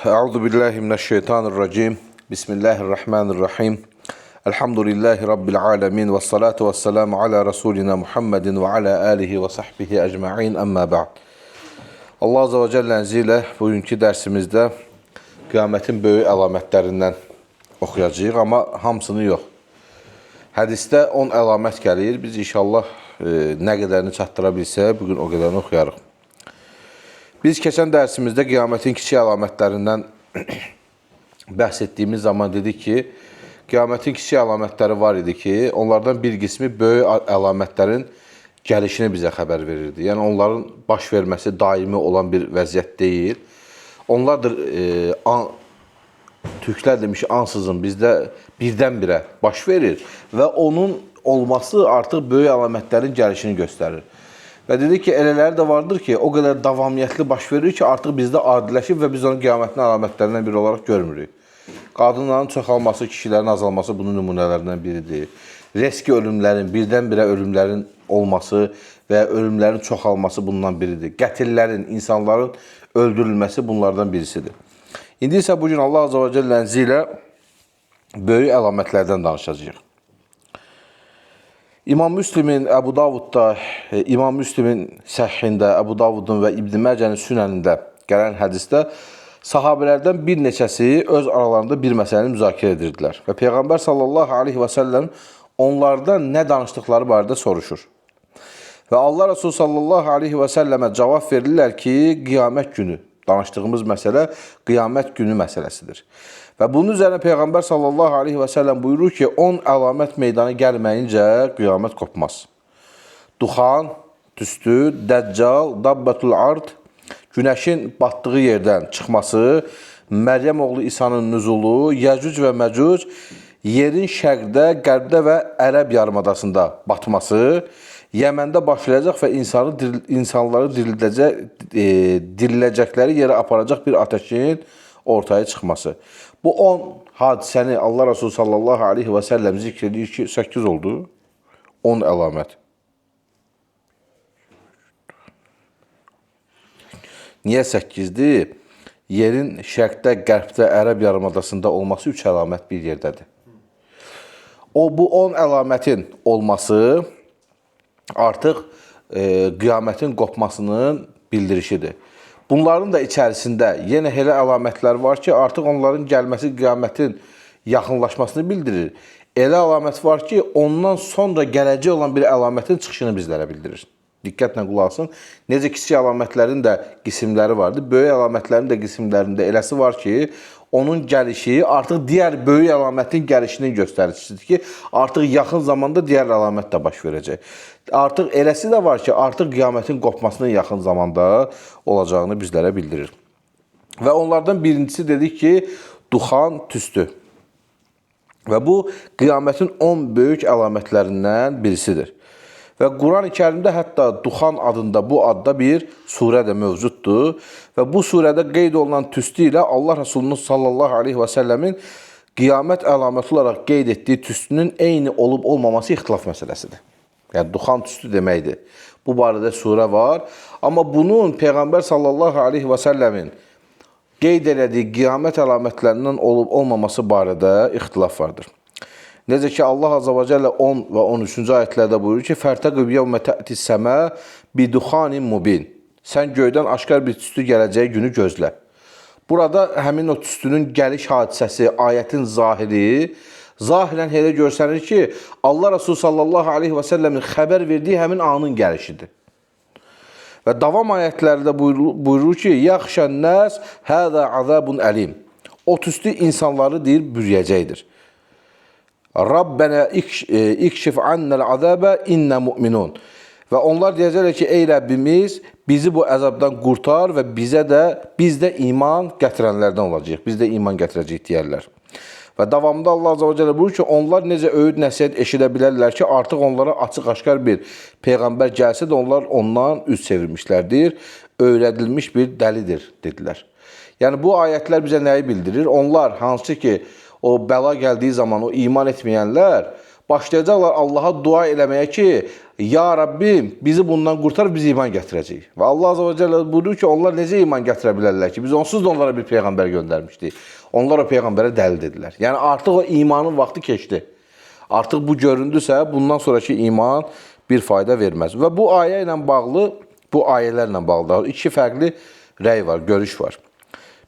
Euzu billahi mineşşeytanirracim. Bismillahirrahmanirrahim. Elhamdülillahi rabbil alamin ve salatu vesselamu ala rasulina Muhammedin ve ala alihi ve sahbihi ecmaîn. Amma ba'd. Allah azze ve celle'nin izniyle bugünkü dərsimizdə qiyamətin böyük əlamətlərindən oxuyacağıq, amma hamısını yox. Hədisdə 10 əlamət gəlir. Biz inşallah nə qədərini çatdıra bilsək, bugün o qədərini oxuyarıq. Biz keçən dərsimizdə qiyamətin kiçik əlamətlərindən bəhs etdiyimiz zaman dedik ki, qiyamətin kiçik əlamətləri var idi ki, onlardan bir qismi böyük əlamətlərin gəlişini bizə xəbər verirdi. Yəni, onların baş verməsi daimi olan bir vəziyyət deyil. Onlardır, türklər demiş, ansızın bizdə birdən-birə baş verir və onun olması artıq böyük əlamətlərin gəlişini göstərir. Və dedik ki, elələri də vardır ki, o qədər davamiyyətli baş verir ki, artıq bizdə adiləşib və biz onun qiyamətin əlamətlərindən biri olaraq görmürük. Qadınların çoxalması, kişilərin azalması bunun nümunələrindən biridir. Riski ölümlərin, birdən-birə ölümlərin olması və ölümlərin çoxalması bundan biridir. Qətillərin, insanların öldürülməsi bunlardan birisidir. İndi isə bugün Allah Azze ve Celle'nin izniyle böyük əlamətlərdən danışacağıq. İmam Müslim'in Əbu Davudda, İmam Müslim'in Səhhində, Əbu Davudun və İbn Məcənin Sünənində gələn hədisdə sahabələrdən bir neçəsi öz aralarında bir məsələni müzakirə edirdilər. Və Peyğəmbər sallallahu aleyhi və səlləm onlardan nə danışdıqları barədə soruşur. Və Allah Resulü sallallahu aleyhi və səlləmə cavab verirlər ki, qiyamət günü, danışdığımız məsələ qiyamət günü məsələsidir. Və bunun üzərinə Peyğəmbər sallallahu aleyhi və səlləm buyurur ki, 10 əlamət meydana gəlməyincə qiyamət qopmaz. Duxan, tüstü, dəccal, dabbətul ard, günəşin batdığı yerdən çıxması, Məryəm oğlu İsa'nın nüzulu, Yəcüc və Məcüc, yerin şərqdə, qərbdə və Ərəb yarımadasında batması, Yəməndə başlayacaq və insanları diriləcəkləri yerə aparacaq bir ateşin ortaya çıxması. Bu 10 hadisəni Allah Resulü sallallahu aleyhi və səlləm zikr edir ki, 8 oldu. 10 əlamət. Niyə 8-dir? Yerin şərqdə, qərbdə, Ərəb yarımadasında olması 3 əlamət bir yerdədir. Bu 10 əlamətin olması artıq qiyamətin qopmasının bildirişidir. Bunların da içərisində yenə elə əlamətlər var ki, artıq onların gəlməsi qiyamətin yaxınlaşmasını bildirir. Elə əlamət var ki, ondan sonra gələcək olan bir əlamətin çıxışını bizlərə bildirir. Diqqətlə qulaq asın. Necə kiçik əlamətlərin də qismləri vardır, böyük əlamətlərin də qismlərində eləsi var ki, onun gəlişi artıq digər böyük əlamətin gəlişinin göstəricisidir ki, artıq yaxın zamanda digər əlamət də baş verəcək. Artıq eləsi də var ki, artıq qiyamətin qopmasının yaxın zamanda olacağını bizlərə bildirir. Və onlardan birincisi dedik ki, duxan, tüstü. Və bu qiyamətin 10 böyük əlamətlərindən birisidir. Və Quran-ı Kərimdə hətta duxan adında bu adda bir surə də mövcuddur. Və bu surədə qeyd olunan tüstü ilə Allah Resulünün sallallahu aleyhi və səlləmin qiyamət əlaməti olaraq qeyd etdiyi tüstünün eyni olub olmaması ixtilaf məsələsidir. Yəni, duxan tüstü deməkdir. Bu barədə surə var. Amma bunun Peyğəmbər sallallahu aleyhi və səlləmin qeyd elədiyi qiyamət əlamətlərindən olub olmaması barədə ixtilaf vardır. Necə ki, Allah Azze ve Celle 10 və 13-cü ayətlərdə buyurur ki, Fərtəqib yevmə tə'tis səmə biduxanin mubin. Sən göydən aşkar bir tüstü gələcəyi günü gözlə. Burada həmin o tüstünün gəliş hadisəsi, ayətin zahiri, zahirən elə görsənir ki, Allah Resulü sallallahu aleyhi və səlləmin xəbər verdiyi həmin anın gəlişidir. Və davam ayətlərdə buyurur ki, Yaxşən nəs həzə azabun əlim. O tüstü insanları deyir, bürüyəcəkdir. Rabbənə ikşif annəl azəbə innə müminun. Və onlar deyəcəklər ki, ey Rəbbimiz, bizi bu əzabdan qurtar və biz də iman gətirənlərdən olacaq. Biz də iman gətirəcəyik deyərlər. Və davamında Allah Azze ve Celle buyurur ki, onlar necə öyüd nəsihət eşidə bilərlər ki, artıq onlara açıq-aşkar bir Peyğəmbər gəlsə də onlar ondan üz çevirmişlərdir, öyrədilmiş bir dəlidir, dedilər. Yəni, bu ayətlər bizə nəyi bildirir? Onlar, hansı ki, o bəla gəldiyi zaman o iman etməyənlər, başlayacaqlar Allaha dua eləməyə ki, ya Rabbim, bizi bundan qurtar, biz iman gətirəcəyik. Və Allah Azza və Cəllə buyurur ki, onlar necə iman gətirə bilərlər ki, biz onsuz da onlara bir peyğəmbər göndərmişdik. Onlar o peyğəmbərə dəlil dedilər. Yəni artıq o imanın vaxtı keçdi. Artıq bu göründüsə, bundan sonraki iman bir fayda verməz. Və bu ayə ilə bağlı, bu ayələrlə bağlı iki fərqli rəy var, görüş var.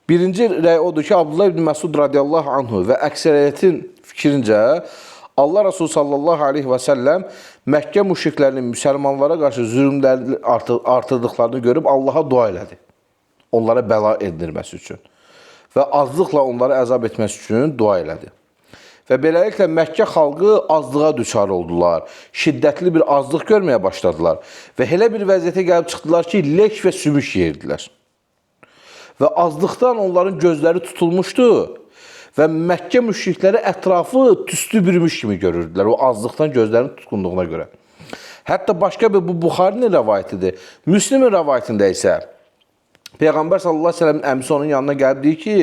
Birinci rəy odur ki, Abdullah ibn Məsud radiyallahu anhu və əksəriyyətin fikrincə Allah Resulü sallallahu aleyhi və səlləm Məkkə müşriklərinin müsəlmanlara qarşı zülmlərini artırdıqlarını görüb Allaha dua elədi. Onlara bəla edilməsi üçün və azlıqla onları əzab etməsi üçün dua elədi. Və beləliklə Məkkə xalqı azlığa düçar oldular. Şiddətli bir azlıq görməyə başladılar və elə bir vəziyyətə gəlib çıxdılar ki, leş və sümük yerdilər. Və azlıqdan onların gözləri tutulmuşdu və Məkkə müşrikləri ətrafı tüstü bürümüş kimi görürdülər o azlıqdan gözlərinin tutqunluğuna görə. Hətta başqa bir bu Buxarinin rəvayətidir. Müslimin rəvayətində isə Peyğəmbər sallallahu əleyhi və səlləmin əmisi onun yanına gəlib deyir ki,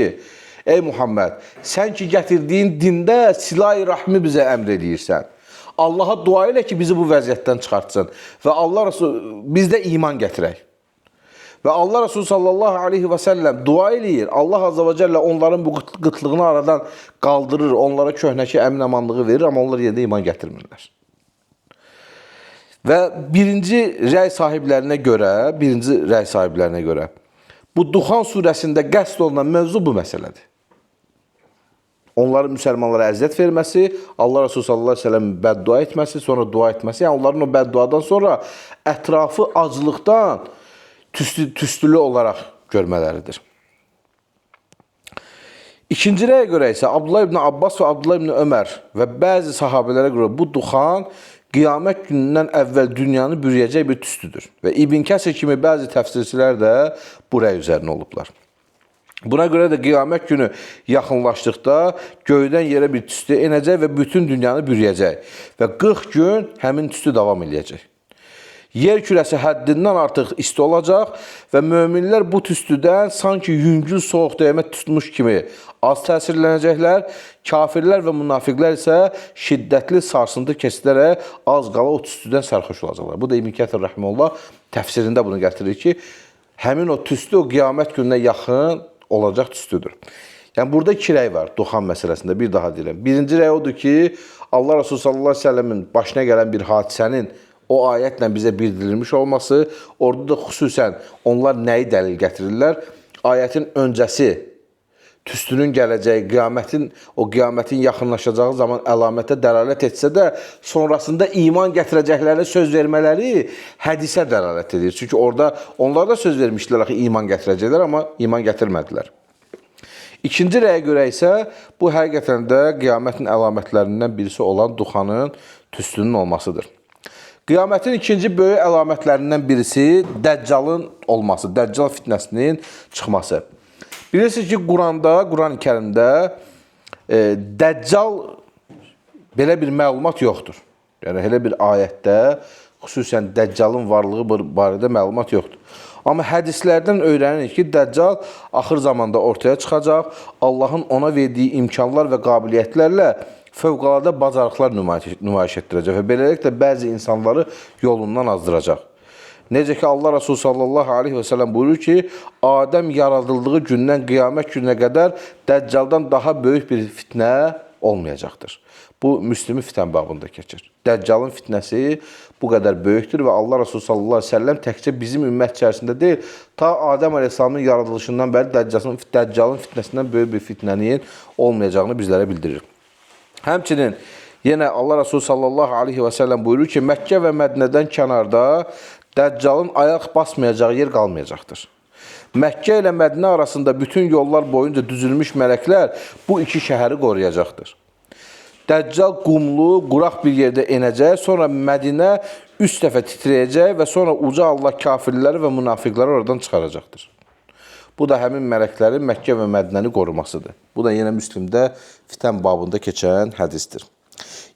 ey Muhammed, sən ki gətirdiyin dində silah-i rahmi bizə əmr edirsən. Allaha dua elə ki, bizi bu vəziyyətdən çıxartsın və Allah Resulü bizdə iman gətirək. Və Allah Resulü sallallahu aleyhi və səlləm dua eləyir. Allah Azza və Cəllə onların bu qıtlığını aradan qaldırır, onlara köhnəki əmin-amanlığı verir, amma onlar yerdə iman gətirmirlər. Və birinci rəy sahiblərinə görə, bu Duxan surəsində qəsd olunan mövzu bu məsələdir. Onların müsəlmanlara əziyyət verməsi, Allah Resulü sallallahu aleyhi və səlləm bəddua etməsi, sonra dua etməsi, yəni onların o bədduadan sonra ətrafı acılıqdan tüstülü olaraq görmələridir. İkinci rəyə görə isə Abdullah ibn Abbas və Abdullah ibn Ömər və bəzi sahabələrə görə bu duxan qiyamət günündən əvvəl dünyanı bürüyəcək bir tüstüdür. Və İbn Kəsir kimi bəzi təfsirçilər də bu rəy üzərinə olublar. Buna görə də qiyamət günü yaxınlaşdıqda göydən yerə bir tüstü enəcək və bütün dünyanı bürüyəcək və 40 gün həmin tüstü davam edəcək. Yer kürəsi həddindən artıq isti olacaq və möminlər bu tüstüdən sanki yüngül soğuq döymə tutmuş kimi az təsirlənəcəklər, kafirlər və münafiqlər isə şiddətli sarsıntı kesilərək az qala o tüstüdən sərxoş olacaqlar. Bu da İbn Kəsir rəhməhullah təfsirində bunu gətirir ki, həmin o tüstü o qiyamət gününə yaxın olacaq tüstüdür. Yəni burada iki rəy var Duxan məsələsində, bir daha deyirəm. Birinci rəy odur ki, Allah Resulü sallallahu aleyhi və səlləmin başına gələn bir hadisənin o ayətlə bizə bildirilmiş olması, orada da xüsusən onlar nəyi dəlil gətirirlər? Ayətin öncəsi, tüstünün gələcəyi, qiyamətin yaxınlaşacağı zaman əlamətə dəlalət etsə də, sonrasında iman gətirəcəklərinə söz vermələri hədisə dəlalət edir. Çünki orada onlar da söz vermişdilər ki, iman gətirəcəklər, amma iman gətirmədilər. İkinci rəyə görə isə bu həqiqətən də qiyamətin əlamətlərindən birisi olan duxanın tüstünün olmasıdır. Qiyamətin ikinci böyük əlamətlərindən birisi Dəccalın olması, Dəccal fitnəsinin çıxması. Bilirsiniz ki, Quran-ı Kərimdə Dəccal belə bir məlumat yoxdur. Yəni, elə bir ayətdə xüsusən Dəccalın varlığı barədə məlumat yoxdur. Amma hədislərdən öyrənirik ki, Dəccal axır zamanda ortaya çıxacaq, Allahın ona verdiyi imkanlar və qabiliyyətlərlə fövqəladə bacarıqlar nümayiş etdirəcək və beləliklə bəzi insanları yolundan azdıracaq. Necə ki, Allah Resulü sallallahu aleyhi və səlləm buyurur ki, Adəm yaradıldığı gündən qiyamət gününə qədər Dəccaldan daha böyük bir fitnə olmayacaqdır. Bu, Müslimi fitən babında keçir. Dəccalın fitnəsi bu qədər böyükdür və Allah Resulü sallallahu aleyhi və səlləm təkcə bizim ümmət içərisində deyil, ta Adəm aleyhissalamın yaradılışından bəri Dəccalın fitnəsindən böyük bir fitnənin olmayacağını bizlərə bildirir. Həmçinin yenə Allah Resulü sallallahu aleyhi və səlləm buyurur ki, Məkkə və Mədinədən kənarda Dəccalın ayaq basmayacağı yer qalmayacaqdır. Məkkə ilə Mədinə arasında bütün yollar boyunca düzülmüş mələklər bu iki şəhəri qoruyacaqdır. Dəccal qumlu, quraq bir yerdə enəcək, sonra Mədinə 3 dəfə titrəyəcək və sonra uca Allah kafirləri və münafiqləri oradan çıxaracaqdır. Bu da həmin mələklərin Məkkə və Mədinəni qorumasıdır. Bu da yenə Müslimdə fitən babında keçən hədisdir.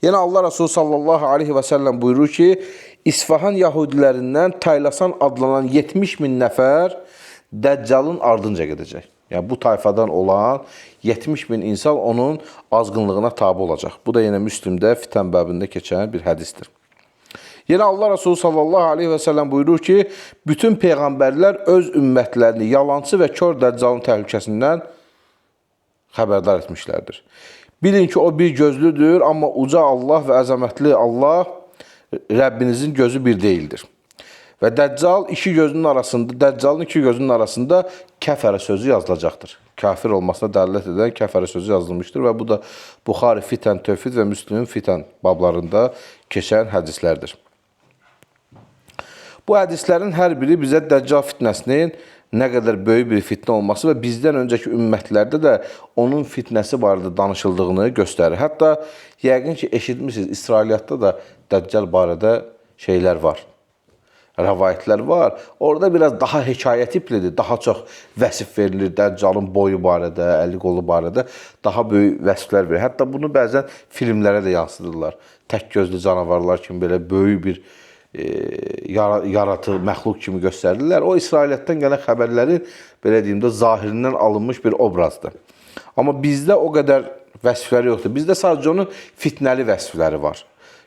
Yenə Allah Resulü sallallahu aleyhi və səlləm buyurur ki, İsfahan yahudilərindən Taylasan adlanan 70 min nəfər Dəccalın ardınca gedəcək. Yəni bu tayfadan olan 70 bin insan onun azğınlığına tabi olacaq. Bu da yenə Müslimdə fitən bəbində keçən bir hədisdir. Yenə Allah Resulü sallallahu aleyhi və səlləm buyurur ki, bütün peyğəmbərlər öz ümmətlərini yalancı və kör dəccalın təhlükəsindən xəbərdar etmişlərdir. Bilin ki, o bir gözlüdür, amma uca Allah və əzəmətli Allah Rəbbinizin gözü bir deyildir. Və Dəccalın iki gözünün arasında kəfərə sözü yazılacaqdır. Kafir olmasına dəlilət edən kəfərə sözü yazılmışdır və bu da Buxari Fitən Tövhid və Müslimin Fitən bablarında keçən hədislərdir. Bu hədislərin hər biri bizə Dəccal fitnəsinin nə qədər böyük bir fitnə olması və bizdən öncəki ümmətlərdə də onun fitnəsi barədə danışıldığını göstərir. Hətta yəqin ki, eşitmişsiniz, İsrailiyyatda da Dəccal barədə şeylər var, rəvayətlər var. Orada biraz daha hekayə tiplidir, daha çox vəsif verilir Dəccalın boyu barədə, əli qolu barədə daha böyük vəsiflər verir. Hətta bunu bəzən filmlərə də yansıdırlar. Tək gözlü canavarlar kimi belə böyük bir yaratı, məxluq kimi göstərirlər. O, İsrailiyyatdan gələn xəbərlərin, belə deyim də, zahirindən alınmış bir obrazdır. Amma bizdə o qədər vəsifləri yoxdur. Bizdə sadəcə onun fitnəli vəsifləri var.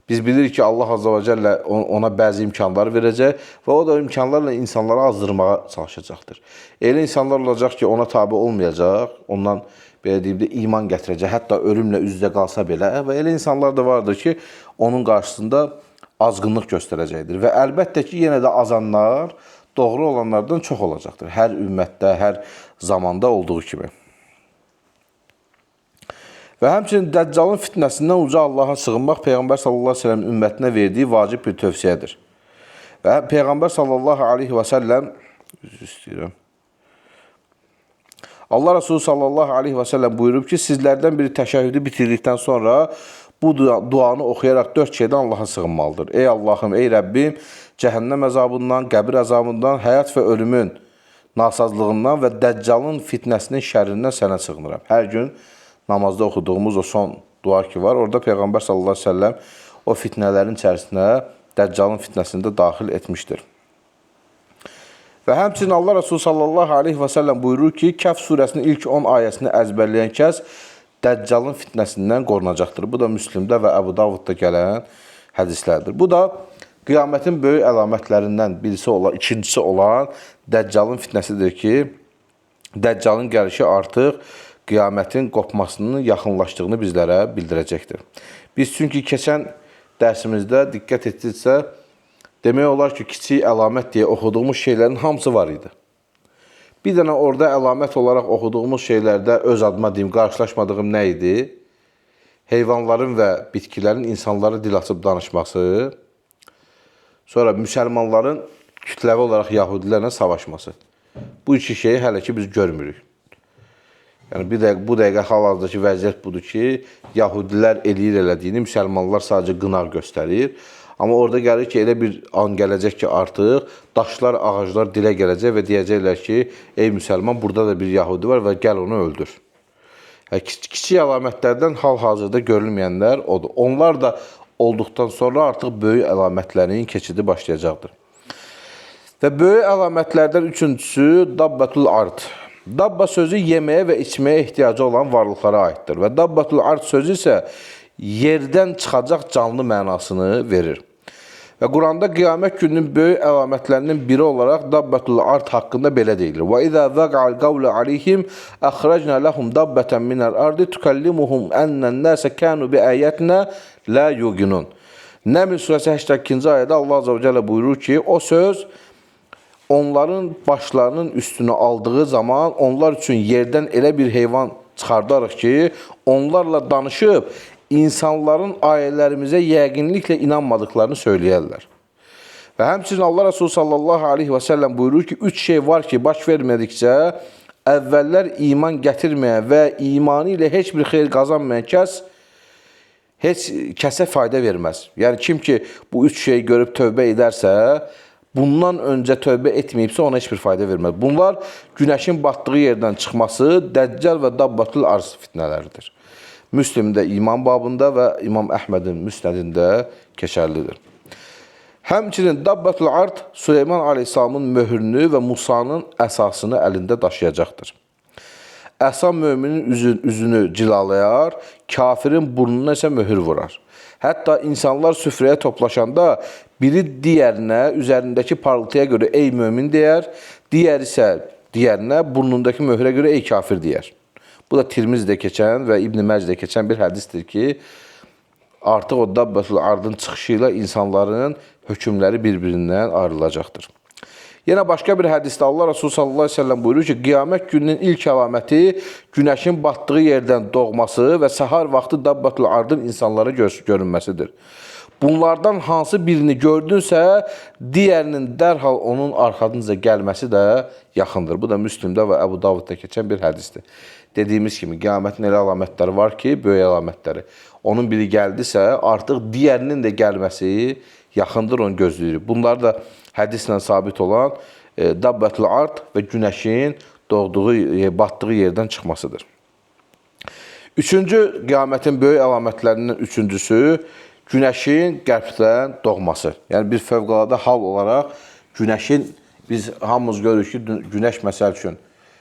Biz bilirik ki, Allah Azza və Cəllə ona bəzi imkanlar verəcək və o da imkanlarla insanları azdırmağa çalışacaqdır. Elə insanlar olacaq ki, ona tabi olmayacaq, ondan belə deyim də, iman gətirəcək, hətta ölümlə üz-üzə qalsa belə. Və elə insanlar da vardır ki, onun qarşısında azğınlıq göstərəcəkdir. Və əlbəttə ki, yenə də azanlar doğru olanlardan çox olacaqdır. Hər ümmətdə, hər zamanda olduğu kimi. Və həmçinin Dəccalın fitnəsindən uca Allaha sığınmaq Peyğəmbər sallallahu aleyhi və səlləm ümmətinə verdiyi vacib bir tövsiyədir. Və Peyğəmbər sallallahu aleyhi və səlləm Allah Resulü sallallahu aleyhi və səlləm buyurub ki, sizlərdən biri təşəhhüdü bitirdikdən sonra bu duanı oxuyaraq 4 şeydən Allaha sığınmalıdır. Ey Allahım, ey Rəbbim, cəhənnəm əzabından, qəbir əzabından, həyat və ölümün nasazlığından və Dəccalın fitnəsinin şərrindən sənə sığınıram. Hər gün namazda oxuduğumuz o son dua ki var, orada Peyğəmbər sallallahu aleyhi ve sellem o fitnələrin içərisinə Dəccalın fitnəsini də daxil etmişdir. Və həmçinin Allah Resulü sallallahu aleyhi ve sellem buyurur ki, Kəf surəsinin ilk 10 ayəsini əzbərləyən kəs Dəccalın fitnəsindən qorunacaqdır. Bu da Müslimdə və Əbu Davudda gələn hədislərdir. Bu da qiyamətin böyük əlamətlərindən ikincisi olan Dəccalın fitnəsidir ki, Dəccalın gəlişi artıq qiyamətin qopmasının yaxınlaşdığını bizlərə bildirəcəkdir. Biz çünki keçən dərsimizdə diqqət etdiksə, demək olar ki, kiçik əlamət deyə oxuduğumuz şeylərin hamısı var idi. Bir dənə orada əlamət olaraq oxuduğumuz şeylərdə öz adıma deyim, qarşılaşmadığım nə idi? Heyvanların və bitkilərin insanlara dil açıb danışması, sonra müsəlmanların kütləvi olaraq yahudilərlə savaşması. Bu iki şeyi hələ ki biz görmürük. Yəni, bu dəqiqə hal-hazırdakı vəziyyət budur ki, yahudilər eləyir elədiyini, müsəlmanlar sadəcə qınar göstərir. Amma orada gəlir ki, elə bir an gələcək ki, artıq daşlar, ağaclar dilə gələcək və deyəcəklər ki, ey müsəlman, burada da bir yahudi var və gəl onu öldür. Kiçik əlamətlərdən hal-hazırda görülməyənlər odur. Onlar da olduqdan sonra artıq böyük əlamətlərin keçidi başlayacaqdır. Və böyük əlamətlərdən üçüncüsü Dabbatul Ard. Dabba sözü yeməyə və içməyə ehtiyacı olan varlıqlara aiddir və Dabbatul Ard sözü isə yerdən çıxacaq canlı mənasını verir. Və Quranda qiyamət gününün böyük əlamətlərinin biri olaraq Dabbatul Ard haqqında belə deyilir. Və izə vəqa'al qavlu aleyhim əxrəcnə ləhum dabbətən minəl ardı tükallimuhum ennən-nəsə kənu bi əyətinə la yuqinun. Nəml surəsi 82-ci ayədə Allah Azza və Cəllə buyurur ki, o söz onların başlarının üstünü aldığı zaman onlar üçün yerdən elə bir heyvan çıxardarıq ki, onlarla danışıb insanların ayələrimizə yəqinliklə inanmadıklarını söyləyərlər. Və həmçinin Allah Resulü sallallahu aleyhi və səlləm buyurur ki, 3 şey var ki, baş vermədikcə əvvəllər iman gətirməyən və imanı ilə heç bir xeyir qazanmayan kəs heç kəsə fayda verməz. Yəni, kim ki bu 3 şeyi görüb tövbə edərsə, bundan öncə tövbə etməyibsə ona heç bir fayda verməz. Bunlar günəşin batdığı yerdən çıxması, Dəccal və Dabbatul Arz fitnələridir. Müslimdə iman babında və İmam Əhmədin müsnədində keçərlidir. Həmçinin Dabbatul Ard Süleyman aleyhissalamın möhrünü və Musanın əsasını əlində daşıyacaqdır. Əsa möminin üzünü cilalayar, kafirin burnuna isə möhür vurar. Hətta insanlar süfrəyə toplaşanda biri digərinə üzərindəki parıltıya görə ey mömin deyər, digər isə digərinə burnundakı möhrə görə ey kafir deyər. Bu da Tirmizdə keçən və İbn Məcdə keçən bir hədisdir ki, artıq o Dabbatul Ardın çıxışı ilə insanların hökmləri bir-birindən ayrılacaqdır. Yenə başqa bir hədisdə Allah Resulü sallallahu aleyhi ve sellem buyurur ki, qiyamət gününün ilk əlaməti günəşin batdığı yerdən doğması və səhər vaxtı Dabbatul Ardın insanlara görünməsidir. Bunlardan hansı birini gördünsə, digərinin dərhal onun arxasınca gəlməsi də yaxındır. Bu da Müslimdə və Əbu Davudda keçən bir hədisdir. Dediyimiz kimi, qiyamətin elə əlamətləri var ki, böyük əlamətləri. Onun biri gəldisə, artıq digərinin də gəlməsi yaxındır, onu gözləyirik. Bunlar da hədislə sabit olan Dabbatul Ard və günəşin batdığı yerdən çıxmasıdır. Üçüncü qiyamətin böyük əlamətlərindən üçüncüsü günəşin qərbdən doğması. Yəni bir fövqəladə hal olaraq günəşin, biz hamımız görürük ki, günəş məsəl üçün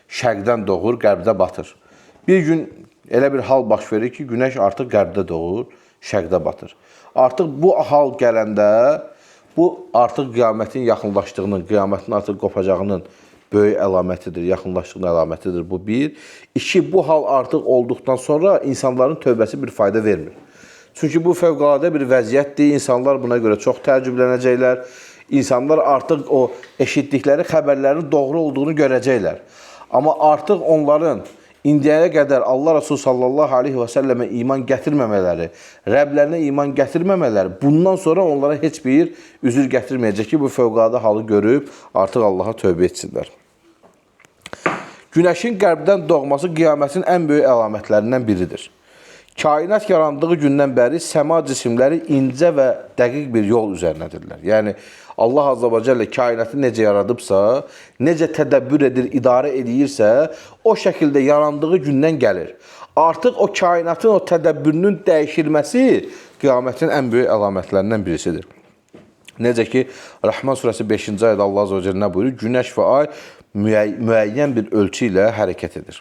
şərqdən doğur, qərbdə batır. Bir gün elə bir hal baş verir ki, günəş artıq qərbdə doğur, şərqdə batır. Artıq bu hal gələndə, bu artıq qiyamətin yaxınlaşdığının, qiyamətin artıq qopacağının böyük əlamətidir, yaxınlaşdığının əlamətidir. Bu bir. İki, bu hal artıq olduqdan sonra insanların tövbəsi bir fayda vermir. Çünki bu fövqəladə bir vəziyyətdir, insanlar buna görə çox təəccüblənəcəklər. İnsanlar artıq o eşitdikləri xəbərlərin doğru olduğunu görəcəklər. Amma artıq onların indiyəyə qədər Allah Resulü sallallahu aleyhi və səlləmə iman gətirməmələri, Rəblərinə iman gətirməmələri bundan sonra onlara heç bir üzür gətirməyəcək ki, bu fövqəladə halı görüb artıq Allaha tövbə etsinlər. Günəşin qərbdən doğması qiyamətin ən böyük əlamətlərindən biridir. Kainat yarandığı gündən bəri səma cisimləri incə və dəqiq bir yol üzərindədirlər. Yəni, Allah Azza və Cəllə kainatı necə yaradıbsa, necə tədəbbür edir, idarə edirsə, o şəkildə yarandığı gündən gəlir. Artıq o kainatın, o tədəbbürünün dəyişilməsi qiyamətin ən böyük əlamətlərindən birisidir. Necə ki, Rəhman surəsi 5-ci ayədə Allah Azza və Cəllə nə buyurur? Günəş və ay müəyyən bir ölçü ilə hərəkət edir.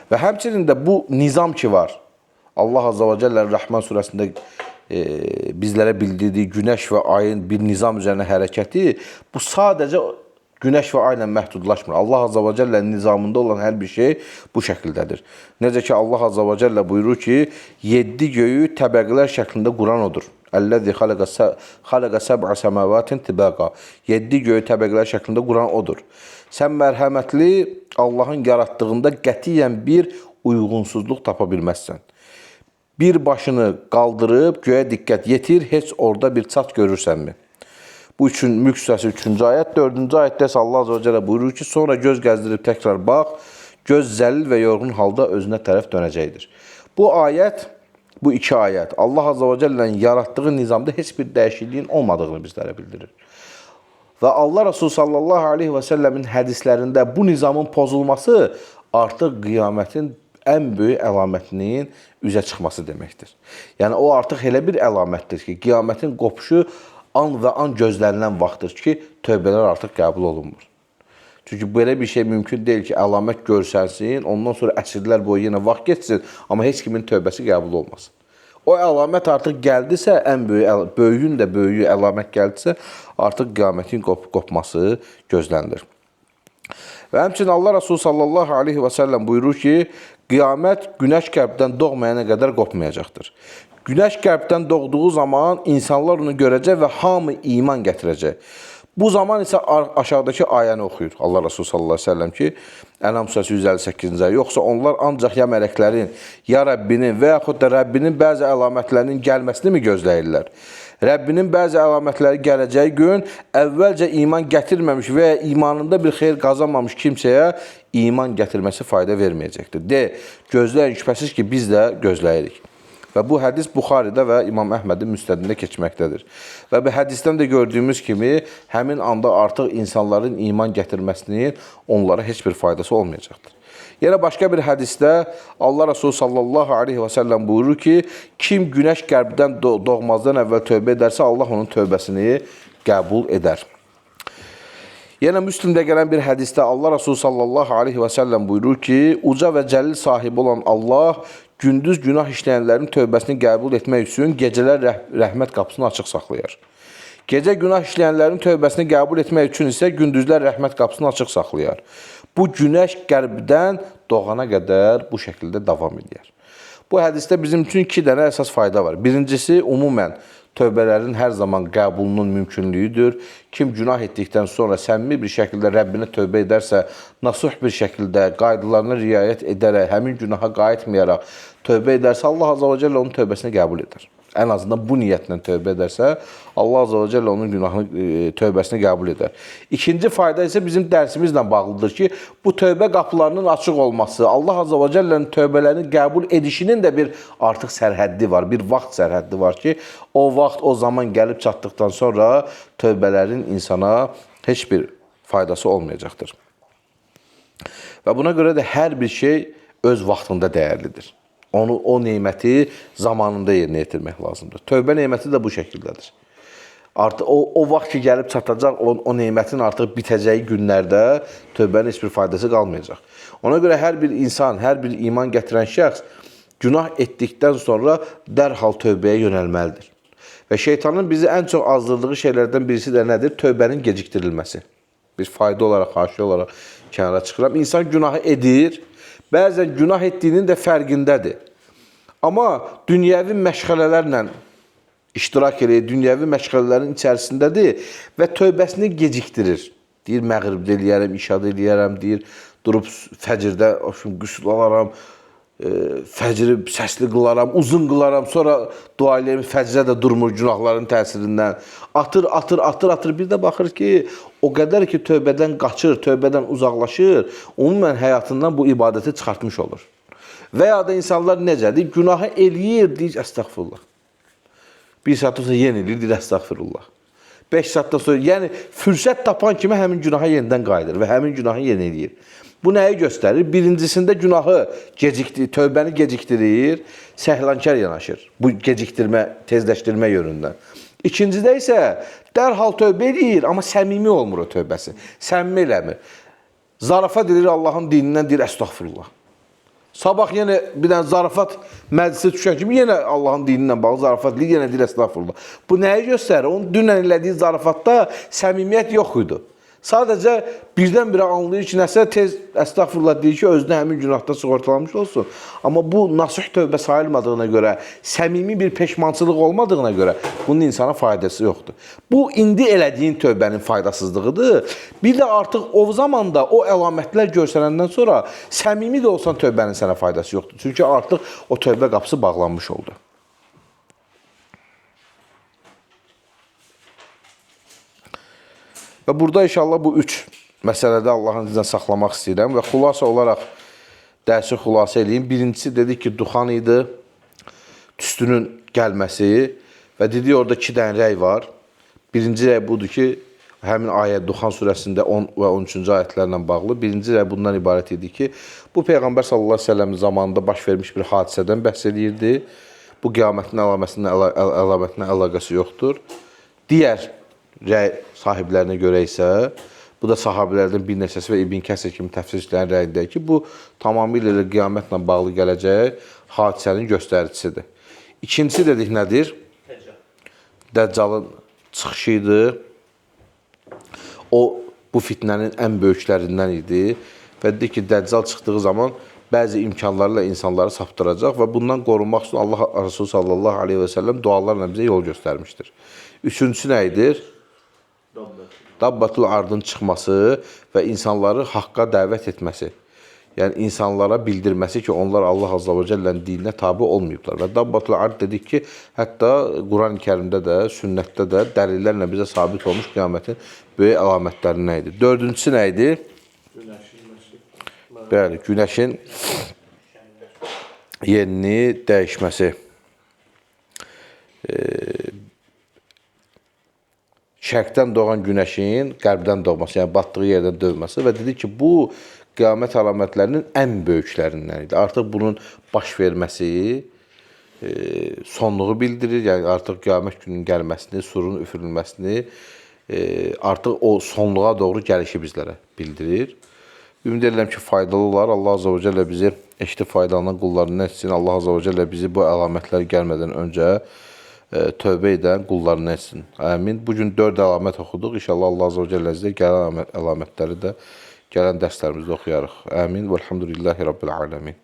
Və həmçinin də bu nizam ki var, Allah Azza və Cəllə Rəhman surəsində bizlərə bildirdiyi günəş və ayın bir nizam üzərində hərəkəti, bu sadəcə günəş və ayla məhdudlaşmır. Allah Azza və Cəllənin nizamında olan hər bir şey bu şəkildədir. Necə ki, Allah Azza və Cəllə buyurur ki, 7 göyü təbəqələr şəklində quran odur. Əl-ləzi xaləqə səb'a səməvatin tibəqa. 7 göyü təbəqələr şəklində quran odur. Sən mərhəmətli Allahın yaratdığında qətiyyən bir uyğunsuzluq tapa bilməzsən. Bir başını qaldırıb göyə diqqət yetir, heç orada bir çat görürsənmi? Bu üçün Mülk surəsi 3-cü ayət, 4-cü ayətdə isə Allah Azza və Cəllə buyurur ki, sonra göz gəzdirib təkrar bax, göz zəlil və yorğun halda özünə tərəf dönəcəkdir. Bu ayət, bu iki ayət Allah Azza və Cəllənin yaratdığı nizamda heç bir dəyişikliyin olmadığını bizlərə bildirir. Və Allah Resulü sallallahu aleyhi və səlləmin hədislərində bu nizamın pozulması artıq qiyamətin ən böyük əlamətinin üzə çıxması deməkdir. Yəni, o artıq elə bir əlamətdir ki, qiyamətin qopuşu an və an gözlənilən vaxtdır ki, tövbələr artıq qəbul olunmur. Çünki belə bir şey mümkün deyil ki, əlamət görsənsin, ondan sonra əsrlər boyu yenə vaxt geçsin, amma heç kimin tövbəsi qəbul olmasın. O əlamət artıq gəldisə, ən böyüyün də böyüyü əlamət gəldisə, artıq qiyamətin qopması gözlənilir. Və həmçinin Allah Resulü sallallahu aleyhi və səlləm buyurur ki, qiyamət günəş qərbdən doğmayana qədər qopmayacaqdır. Günəş qərbdən doğduğu zaman insanlar onu görəcək və hamı iman gətirəcək. Bu zaman isə aşağıdakı ayəni oxuyur Allah Resulü sallallahu aleyhi və səlləm ki, Ənam surəsi 158-ci ayə, yoxsa onlar ancaq ya mələklərin, ya Rəbbinin və yaxud da Rəbbinin bəzi əlamətlərinin gəlməsini mi gözləyirlər? Rəbbinin bəzi əlamətləri gələcəyi gün əvvəlcə iman gətirməmiş və ya imanında bir xeyir qazanmamış kimsəyə iman gətirməsi fayda verməyəcəkdir. Gözləyin, şübhəsiz ki, biz də gözləyirik. Və bu hədis Buxaridə və İmam Əhmədin müstədində keçməkdədir. Və bu hədisdən də gördüyümüz kimi, həmin anda artıq insanların iman gətirməsinin onlara heç bir faydası olmayacaqdır. Yenə başqa bir hədisdə Allah Resulü sallallahu aleyhi və səlləm buyurur ki, kim günəş qərbdən doğmazdan əvvəl tövbə edərsə, Allah onun tövbəsini qəbul edər. Yenə Müslimdə gələn bir hədisdə Allah Resulü sallallahu aleyhi və səlləm buyurur ki, uca və cəlil sahibi olan Allah gündüz günah işləyənlərin tövbəsini qəbul etmək üçün gecələr rəhmət qapısını açıq saxlayar. Gecə günah işləyənlərin tövbəsini qəbul etmək üçün isə gündüzlər rəhmət qapısını açıq saxlayar. Bu günəş qərbdən doğana qədər bu şəkildə davam edir. Bu hədisdə bizim üçün 2 dənə əsas fayda var. Birincisi, umumən tövbələrin hər zaman qəbulunun mümkünlüyüdür. Kim günah etdikdən sonra səmimi bir şəkildə Rəbbinə tövbə edərsə, nasuh bir şəkildə qaydalarına riayət edərək, həmin günaha qayıtmayaraq tövbə edərsə, Allah Azza və Cəllə onun tövbəsini qəbul edər. Ən azından bu niyyətlə tövbə edərsə, Allah Azza və Cəllə onun günahını, tövbəsini qəbul edər. İkinci fayda isə bizim dərsimizlə bağlıdır ki, bu tövbə qapılarının açıq olması, Allah Azza və Cəllənin tövbələrini qəbul edişinin də bir artıq sərhəddi var, bir vaxt sərhəddi var ki, o vaxt, o zaman gəlib çatdıqdan sonra tövbələrin insana heç bir faydası olmayacaqdır. Və buna görə də hər bir şey öz vaxtında dəyərlidir. O neməti zamanında yerinə yetirmək lazımdır. Tövbə neməti də bu şəkildədir. Artıq o vaxt ki, gəlib çatacaq, o nemətin artıq bitəcəyi günlərdə tövbənin heç bir faydası qalmayacaq. Ona görə hər bir insan, hər bir iman gətirən şəxs günah etdikdən sonra dərhal tövbəyə yönəlməlidir. Və şeytanın bizi ən çox azdırdığı şeylərdən birisi də nədir? Tövbənin gecikdirilməsi. Bir fayda olaraq, haşi olaraq kənara çıxıram. İnsan günahı edir, bəzən günah etdiyinin də fərqindədir. Amma dünyəvi məşğələlərlə iştirak edir, dünyəvi məşğələlərin içərisindədir və tövbəsini gecikdirir. Deyir, məğribdə eləyərəm, işada eləyərəm, deyir, durub fəcirdə qüsl alaram, fəcri səsli qılaram, uzun qılaram, sonra dua eləyəm, fəcrə də durmur günahların təsirindən. Atır, bir də baxır ki, o qədər ki, tövbədən qaçır, tövbədən uzaqlaşır, umumən həyatından bu ibadəti çıxartmış olur. Və ya da insanlar necədir? Günahı eləyir, deyir, əstəğfirullah. 1 saatdan sonra yenə eləyir, deyir, əstəğfirullah. 5 saatdan sonra, yəni fürsət tapan kimi həmin günaha yenidən qayıdır və həmin günahı yenə eləyir. Bu nəyi göstərir? Birincisində günahı gecikdirir, tövbəni gecikdirir, səhlankar yanaşır. Bu gecikdirmə, tezləşdirmə yönündən. İkincidə isə dərhal tövbə edir, amma səmimi olmur o tövbəsi. Səmimi eləmir. Zarafat edir Allahın dinindən, deyir, əstəğfirullah. Sabah yenə bir dənə zarafat məclisi düşən kimi yenə Allahın dinindən bağlı zarafat edir, yenə deyir, əstəğfirullah. Bu nəyi göstərir? Onun dünən elədiyi zarafatda səmimiyyət yox idi. Sadəcə birdən-birə anlayır ki, nəsə tez əstəğfirullah deyir ki, özünə həmin günahda sığortalanmış olsun. Amma bu nasuh tövbə sayılmadığına görə, səmimi bir peşmançılıq olmadığına görə bunun insana faydası yoxdur. Bu, indi elədiyin tövbənin faydasızlığıdır. Bir də artıq o zamanda o əlamətlər görsənəndən sonra səmimi də olsan tövbənin sənə faydası yoxdur. Çünki artıq o tövbə qapısı bağlanmış oldu. Və burada inşallah bu 3 məsələdə Allahın iznilə saxlamaq istəyirəm və xulasa olaraq dərsi xulasa edeyim. Birincisi dedik ki, duxan idi, tüstünün gəlməsi və dedik orada 2 dənə rəy var. Birinci rəy budur ki, həmin ayət Duxan surəsində 10 və 13-cü ayətlərlə bağlı. Birinci rəy bundan ibarət idi ki, bu Peyğəmbər sallallahu əleyhi və səlləm zamanında baş vermiş bir hadisədən bəhs edirdi. Bu qiyamətin əlamətinə əlaqəsi yoxdur. Digər rəy sahiblərinə görə isə, bu da sahabilərdən bir neçəsi və İbn Kəsir kimi təfsirçilərin rəyindədir ki, bu tamamilə qiyamətlə bağlı gələcək hadisənin göstəricisidir. İkincisi dedik nədir? Dəccalın çıxışı idi. O, bu fitnənin ən böyüklərindən idi və dedik ki, Dəccal çıxdığı zaman bəzi imkanlarla insanları saptıracaq və bundan qorunmaq üçün Allah Resulü sallallahu aleyhi və səlləm dualarla bizə yol göstərmişdir. Üçüncüsü nə idir? Dabbatul ardın çıxması və insanları haqqa dəvət etməsi. Yəni, insanlara bildirməsi ki, onlar Allah Azza və Cəllənin dininə tabi olmayıblar. Və Dabbatul ard dedik ki, hətta Quran-ı Kərimdə də, sünnətdə də dəlillərlə bizə sabit olmuş qiyamətin böyük əlamətləri nə idi? Dördüncüsü nə idi? Bəli, günəşin yerini dəyişməsi. Şərqdən doğan günəşin qərbdən doğması, yəni batdığı yerdən dövməsi və dedik ki, bu qiyamət əlamətlərinin ən böyüklərindən idi. Artıq bunun baş verməsi sonluğu bildirir, yəni artıq qiyamət gününün gəlməsini, surun üfürülməsini artıq o sonluğa doğru gəlişi bizlərə bildirir. Ümid edirəm ki, faydalı olar. Allah Azza və Cəllə bizi eşitib faydalanan qullarından etsin. Allah Azza və Cəllə bizi bu əlamətlər gəlmədən öncə tövbə edən qullarından etsin. Amin. Bugün 4 əlamət oxuduq. İnşallah Allah Azza və Cəllə bizə gələn əlamətləri də gələn dərslərimizdə oxuyarıq. Amin. Vəlhamdülillahi Rabbil aləmin.